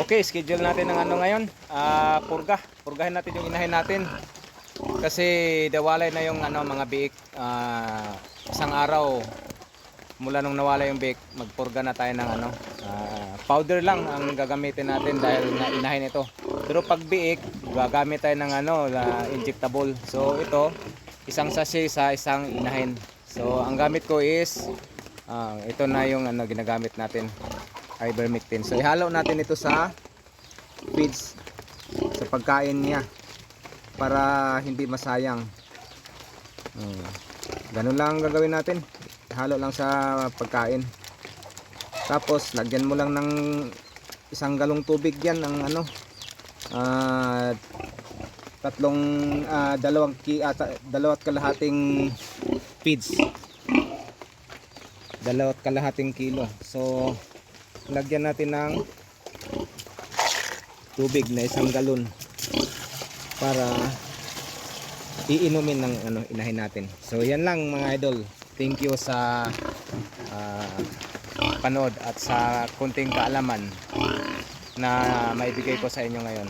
Okay, schedule natin ng ano ngayon. Purgahin natin yung inahin natin. Kasi nawalay na yung ano, mga biik. Isang araw mula nung nawala yung biik, magpurga na tayo ng ano. Powder lang ang gagamitin natin dahil na inahin ito. Pero pag biik, gagamit tayo ng ano, injectable. So ito, isang sachet sa isang inahin. So ang gamit ko is ito na yung ano ginagamit natin, ivermectin. So ihalo natin ito sa feeds, sa pagkain niya para hindi masayang. Ganun lang gagawin natin. Ihalo lang sa pagkain. Tapos lagyan mo lang ng isang galong tubig yan ng ano, dalawat kalahating feeds, 2.5 kilo. So lagyan natin ng tubig na 1 galon para iinumin ng ano, inahin natin. So yan lang mga idol. Thank you sa panood at sa kunting kaalaman na maibigay ko sa inyo ngayon.